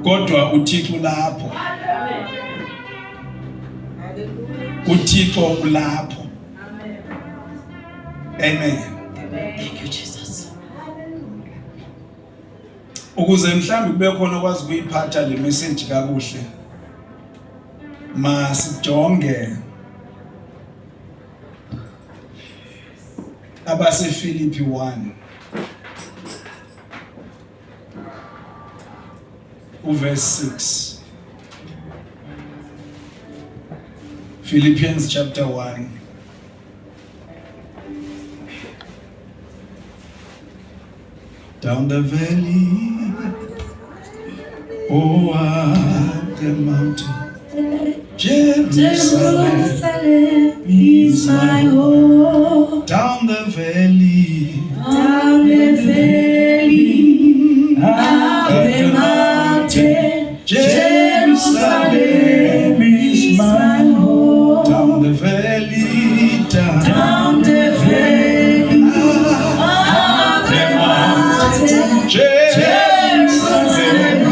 kodwa uThixo lapho. uThixo ulapho. Amen. Thank you, Jesus. Ukuze mhlawumbe kube khona okwazi ukuyiphatha le message kakuhle, masijonge abaseFilipi 1 verse 6. Philippians chapter 1. Down the valley, oh, up the mountain, Jerusalem is my home. Down the valley, up the mountain, Jerusalem is my home. Down the valley, down the valley, up the mountain, Jerusalem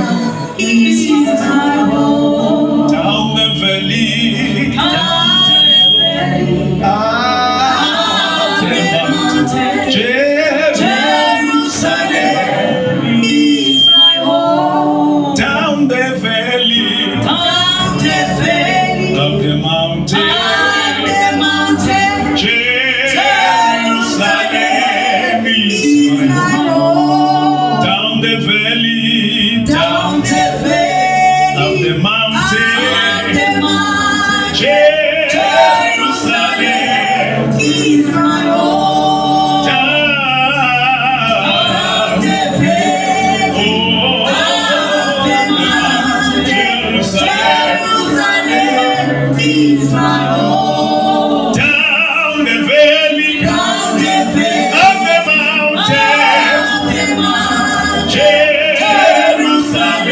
is my home. Down the valley, up the mountain, Jerusalem is my home. Down the valley, of the mountain, Jerusalem is my home. Down the valley, of the mountain, Jerusalem is my home. Down the valley, Jerusalem is my home. Down the valley, of the mountain, Jerusalem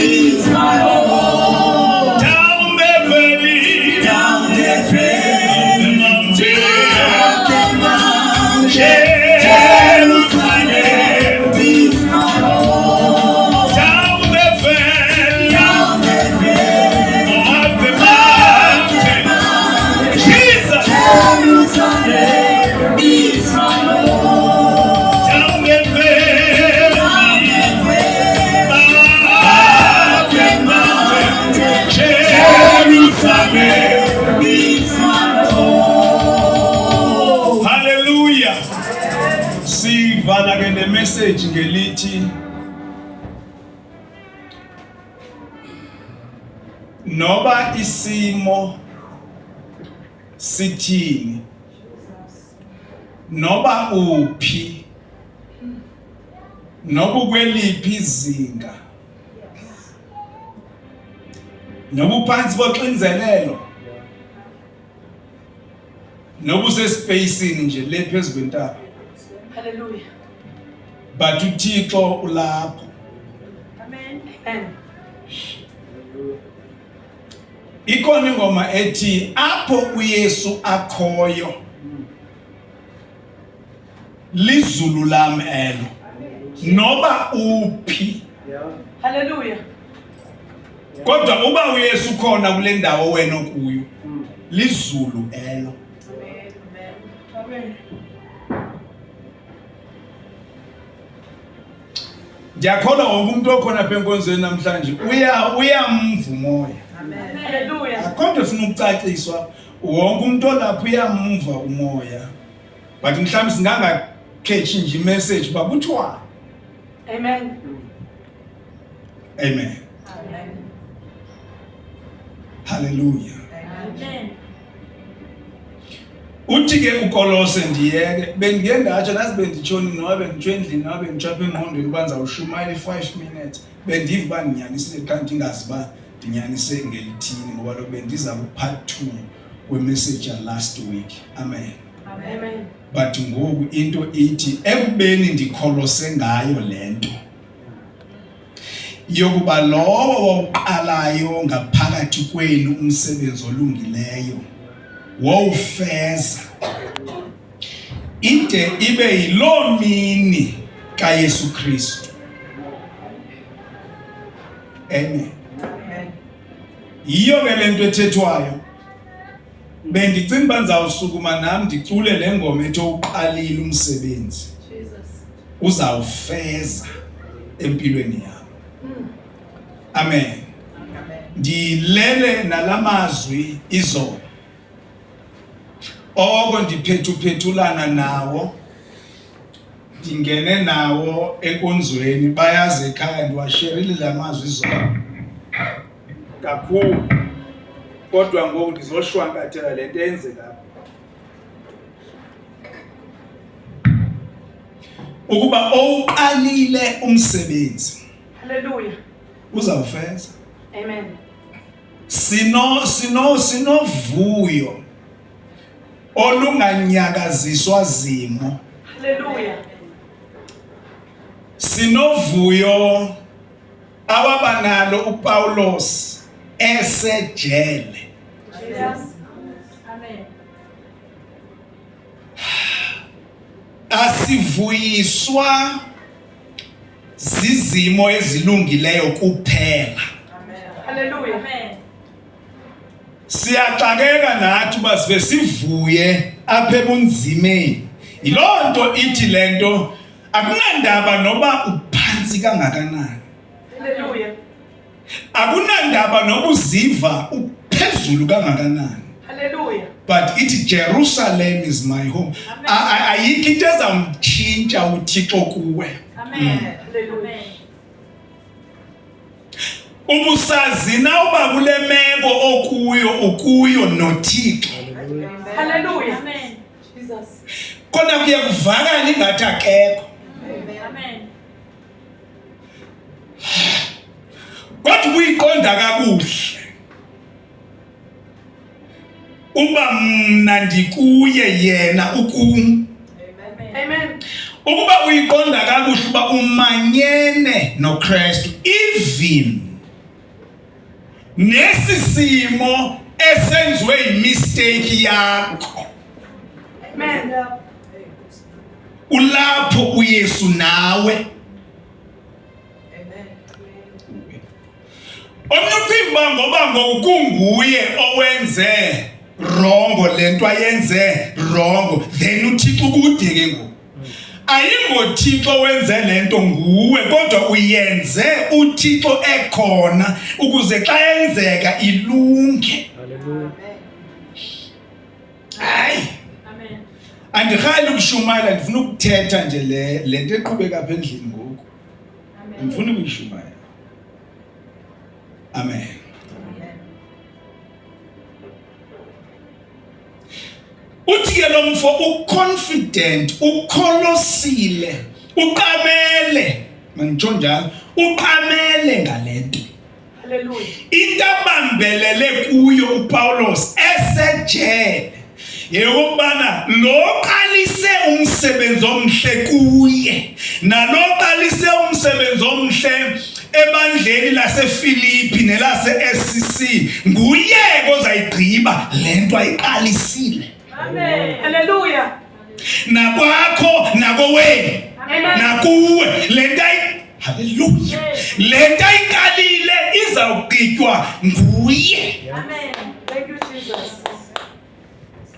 is my home. Down the valley, of the mountain, Jerusalem is my home. Down the valley, of the mountain, Jesus, Jerusalem is my home. Down the valley, of the mountain, Jerusalem is my home. Hallelujah. Sivana ke the message ngelithi noba isimo sithini, noba uphi, noba kweliphi izinga, noba uphansi koxinzelelo, noba usespacing nje le phezulu kwentaba, Hallelujah. but uThixo ulapho. Amen. Ikhona ingoma ethi apho uYesu akhoyo lizulu lami elo, noba uphi. Hallelujah. Kodwa uba uYesu khona kule ndawo wena okuyo, lizulu elo. Amen. Ndiyakholwa wonke umuntu okhona apha enkonzweni namhlanje uyamva umoya. Amen. Hallelujah. Akho nto efuna ukucaciswa, wonke umuntu olapha uyamva umoya. But mhlawumbe singangakhetshi nje imessage uba kuthiwa. Amen. Amen. Amen. Hallelujah. Amen. Uthi ke uKolose ndiyeke bendike ndatsho nazi benditshoni noba benditsho endlini noba benditshapha engqondweni uba ndizawushumayela 5 minutes bendiva uba ndinyanisile xa ndingazi uba ndinyanise ngelithini ngoba lo bendiza ku-part 2 kwemessage last week. Amen. Amen. But ngoku into ithi ekubeni ndikholose ngayo lento yokuba lowo wawuqalayo ngaphakathi kwenu umsebenzi olungileyo wawufeza ide ibe yiloo mini kaYesu Kristu. Amen. Yiyo ke lento ethethwayo. Bendicinga banizawusukuma nami ndicule le ngoma ethi uqalile umsebenzi. Uzawufeza empilweni yami. Amen. Ndilele nalamazwi izolo. Oko ndiphethuphethulana nawo. Ndingene nawo enkonzweni bayazi ekhaya ndiwasherile lamazwi izolo. Kakhulu. Kodwa ngoku ndizoshwankathela lento eyenzeka. Ukuba owuqalile umsebenzi. Hallelujah. Uzawufeza. Amen. Sinovuyo olunganyakaziswa zimo. Hallelujah. Sinovuyo awabanalo uPaulos esejele. Jesus. Amen. Asivuyiswa zizimo ezilungileyo kuphela. Hallelujah. Amen. Siyaxakeka nathi uba sibe sivuye apha ebunzimeni. Yilonto ithi lento akunandaba noba uphansi kangakanani. Hallelujah. Akunandaba noba uziva uphezulu kangakanani. Hallelujah. But ithi Jerusalem is my home. Ayikho into ezamtshintsha uThixo kuwe. Amen. Hallelujah. Ubusazi na uba kule meko okuyo noThixo. Hallelujah. Amen. Jesus. Kona kuye kuvakala ingathi akekho. Amen. Kodwa uyiqonda kakuhle. Uba mna ndikuye yena ukum. Amen. Ukuba uyiqonda kakuhle uba umanyene noKristu even nesisimo esenziwe imistake yakho. Amen. Ulapho uYesu nawe. Omnye ngoba ngokunguye owenze wrong lento ayenze wrong then uThixo kude ke ngoku. AyingoThixo wenze lento nguwe kodwa uyenze uThixo ekhona ukuze xa yenzeka ilunge. Hallelujah. Hayi. Amen. Andihali ukushumayela ndifuna ukuthetha nje lento eqhubeka apha endlini ngoku. Amen. Ndifuna ukuyishumayela. Amen. Uthi ke lo mfo uconfident, ukholosile, uqamele, manditsho njalo, uqamele ngalento. Hallelujah. Into abambelele kuyo uPaulos esejele yeyokubana lo qalise umsebenzi omhle kuye nalo qalise umsebenzi omhle ebandleni laseFilipi nelase-SCC nguye ozayigqiba lento ayiqalisile. Amen. Hallelujah. Nakwakho nakowenu nakuwe lento haleluya lento ayiqalile izawugqitywa nguye. Amen. Thank you, Jesus.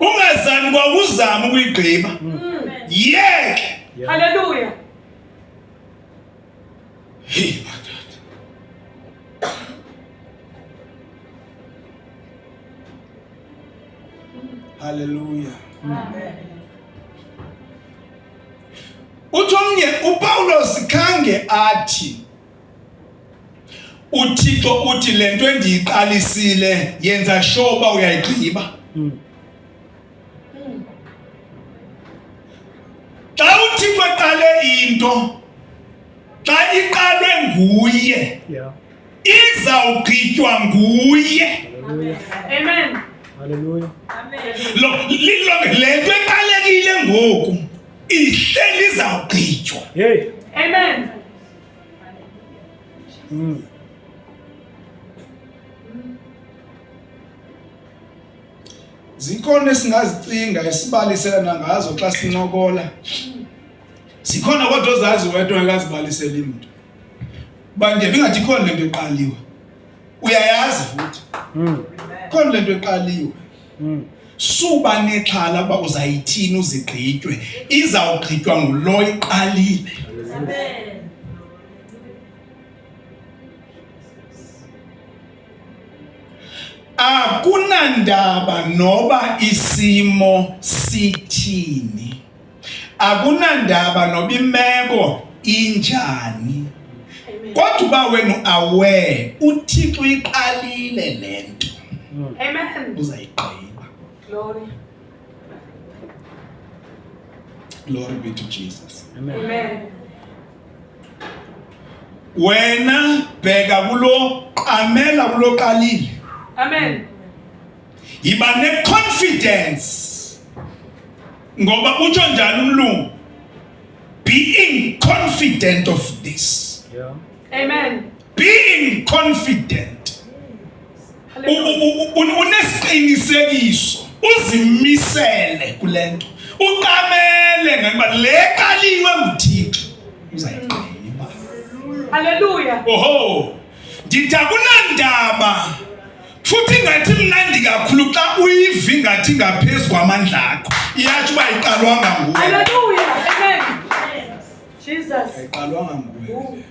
Ungazami kwakuzama ukuyigqiba. Yeke. Hallelujah. Hey madoda. Hallelujah. Amen. Uthi omnye uPaulos khange athi uThixo uthi lento endiyiqalisile yenza sure uba uyayigqiba. Xa uThixo eqale into xa iqalwe nguye Yeah. izawugqitywa nguye. Hallelujah. Amen. Hallelujah. Amen. Lento eqalekile ngoku ihleli izawugqitywa. Hey. Amen. Zikhona esingazicinga esibalisela ngazo xa sincokola. Zikhona kodwa ozazi wedwa engazibalisela umuntu. Ba nje bingathi ikhona lento eqaliwe. Uyayazi futhi. Khona lento eqaliwe. Suba nexhala uba uzayithini uzigqitywe. Izawugqitywa ngulo iqalile. Amen. Akunandaba noba isimo sithini. Akunandaba noba imeko injani. Kodwa uba wena aware uThixo uyiqalile lento. Amen. Uzayigqiba. Glory. Glory be to Jesus. Amen. Wena bheka kulo qamela kulo qalile. Amen. Yiba ne-confidence. Ngoba utsho njani umlungu? Being confident of this. Yeah. Amen. Being confident. Hallelujah. Unesiqinisekiso. Uzimisele kulento. Uqamele ngoba le qaliwe nguThixo. Uzayiqhiba. Hallelujah. Oho. Ndithi akunandaba. Futhi ngathi mnandi kakhulu xa uyivi ngathi ngaphezulu kwamandla akho. Iyathi uba iqalwanga nguwe. Hallelujah. Amen. Jesus. Ayiqalwanga nguwe.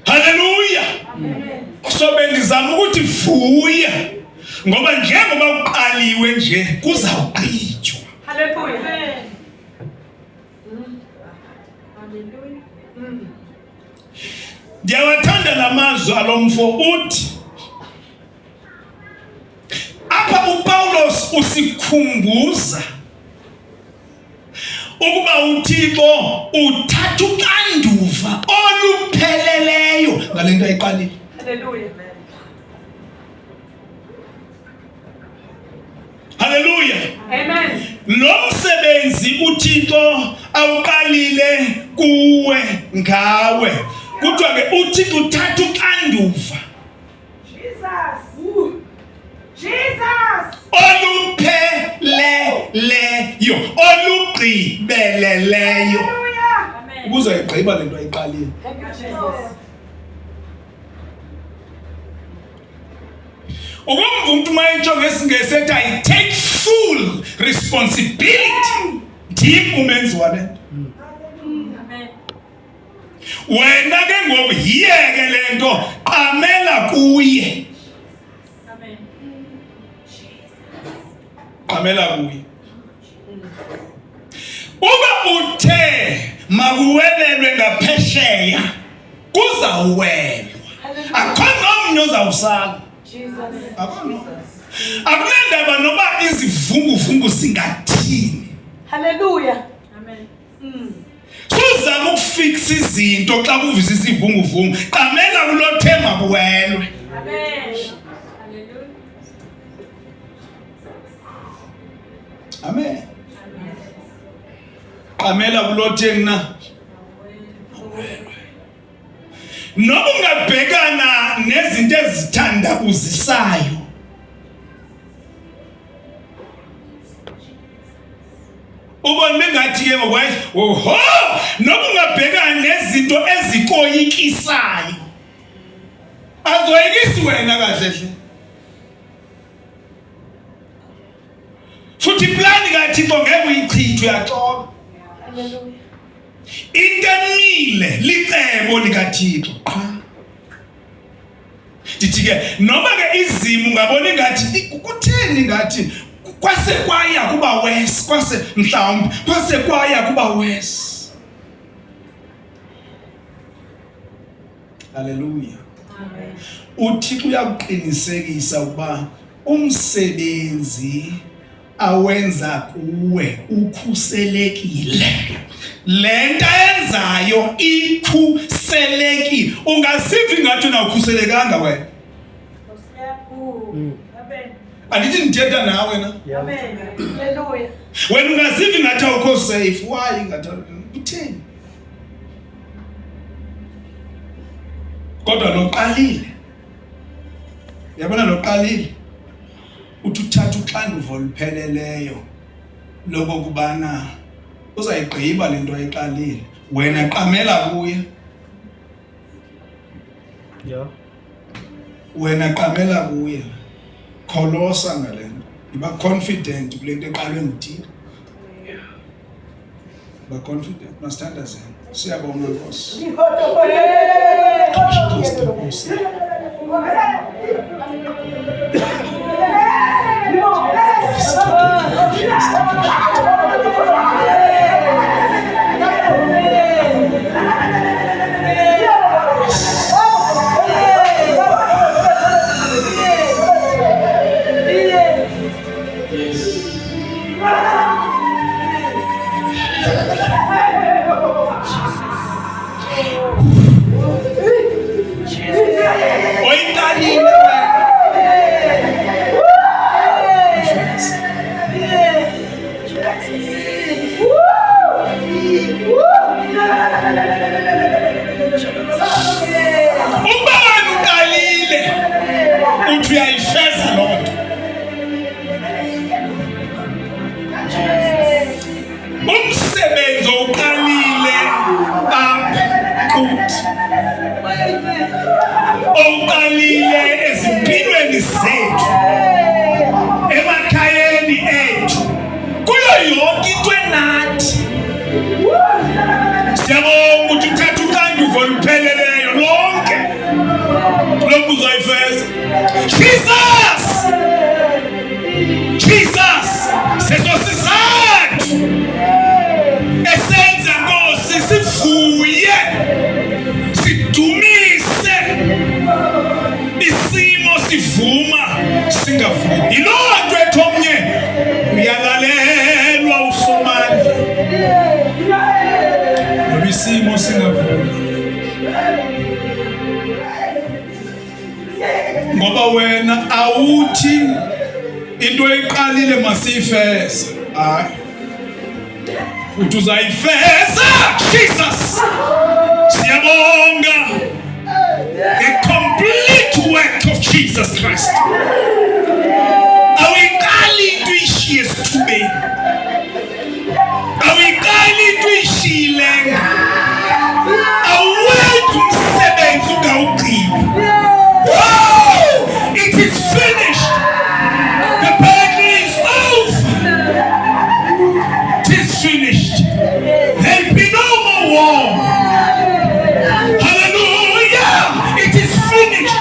Hallelujah. Amen. So bendizama ukuthi vuya ngoba njengoba uqaliwe nje kuzawugqitywa. Hallelujah. Hallelujah. Ndiyawathanda lamazwi alomfo uthi apha uPaulos usikhumbuza ukuba uThixo uthatha uxanduva olupheleleyo ngalento ayiqalile. Hallelujah. Hallelujah. Amen. Lo msebenzi uThixo awuqalile kuwe ngawe. Kuthiwa ke uThixo uthatha uxanduva Jesus. olupheleleyo olugqibeleleyo Amen. ukuze ayigqiba lento ayiqalile. Thank you, Jesus. Ukumva umuntu mayitsho ngesingesi ethi I take full responsibility. Ndim umenzi walento. Amen. Wena ke ngoku yiyeke lento qamela kuye. Amen. Qamela kuye. Uba uthe makuwelelwe ngaphesheya kuzawuwelwa. Akhona omnye ozawusala. Jesus. Akunandaba noba izivunguvungu singathini. Hallelujah. Amen. Suzama ukufixa izinto xa kuvisa isivunguvungu. Qamela kulo thema kuwelwe. Amen. Hallelujah. Amen. Qamela kulo thena. Noba ungabhekana nezinto ezithandabuzisayo. Ubone bengathi ke ngokwazi, oho, noba ungabhekana nezinto ezikoyikisayo. Azoyikisi wena kahle hle. Futhi plan kaThixo ngeke uyichithwe yaxoka. Hallelujah. Into emile licebo likaThixo qha. Ndithi ke noma ke izimo ungabona ngathi kutheni ngathi kwase kwaya kuba worse, kwase mhlawumbe kwase kwaya kuba worse. Hallelujah. Amen. uThixo uyakuqinisekisa ukuba umsebenzi awenza kuwe ukhuselekile. Lento ayenzayo ikhuselekile. Ungazivi ngathi unakhuselekanga wena. Amen. Andithi ndithetha nawe na? Amen. Hallelujah. Wena ungazivi ngathi awukho safe. Why ngathi utheni? Kodwa loqalile. Yabona loqalile. Uthi uthatha uxanduva olupheleleyo lokubana uzayigqiba lento ayiqalile. Wena qamela kuye. Yeah. Wena qamela kuye. Kholosa ngalento. Iba confident kule nto eqalwe ngithile. Ba confident, mastandazana. Siyabonga Nkosi. Ngoba wena awuthi into eqalile masifeza. Hayi. Uthi uzayifeza Jesus. Siyabonga. The complete work of Jesus Christ. Awiqali into ishiye sithubeni. Awiqali into ishile. Awuwenzi umsebenzi ungawugqibi. It is finished. The battle is over. It is finished. There'll be no more war. Hallelujah. It is finished.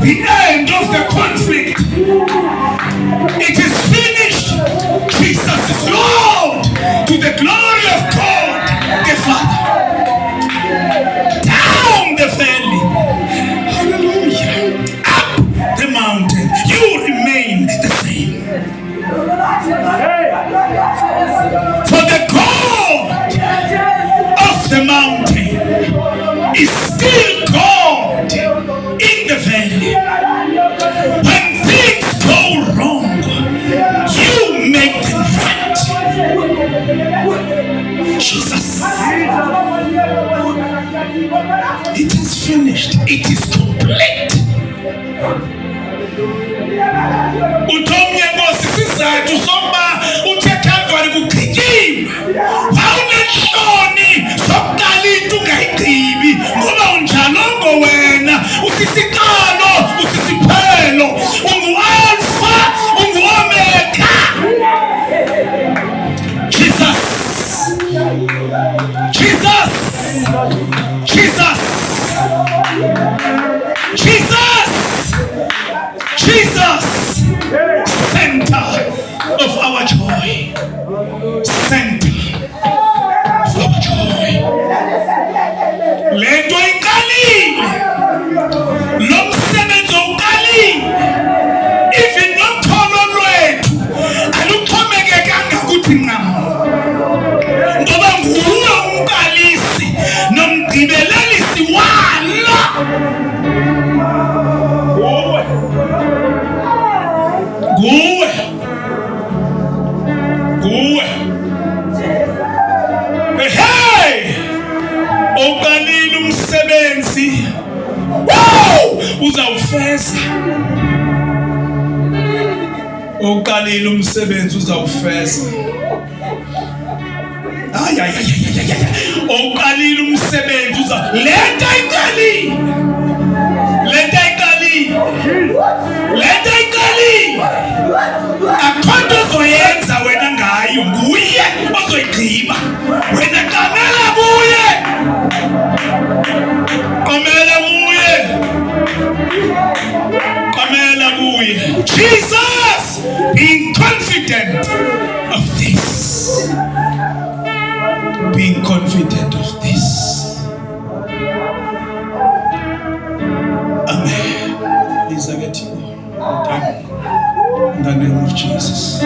The end of the conflict. It is finished. Jesus is Lord to the glory of God the Father. Down the valley. The mountain, you remain the same. For the God of the mountain is still God in the valley. When things go wrong, you make them right. Jesus. It is finished. It is complete. Uthomnye Nkosi sizathu sokuba uthe Calvary kugqityiwe. Awunenhloni sokuqala into ungayigqibi ngoba unjalongo wena usisiqalo usisiphelo ungu-Alpha ungu-Omega. Jesus. Jesus. Jesus. Jesus. Jesus, center of our joy. Center of our joy. Lento iqalile. Lo msebenzi uqalile. Even nokholo lwethu aluxhomekekanga kuthi ncam. Ngoba nguwe umqalisi nomgqibelelisi walo. Guwe. Hey! Uqalile umsebenzi. Wow! Uzawufeza. Uqalile umsebenzi uzawufeza. Ay. Uqalile umsebenzi lento iqalile. Hallelujah. Jesus, being confident of this. Being confident of this. Amen. Please, I get you. In the name of Jesus.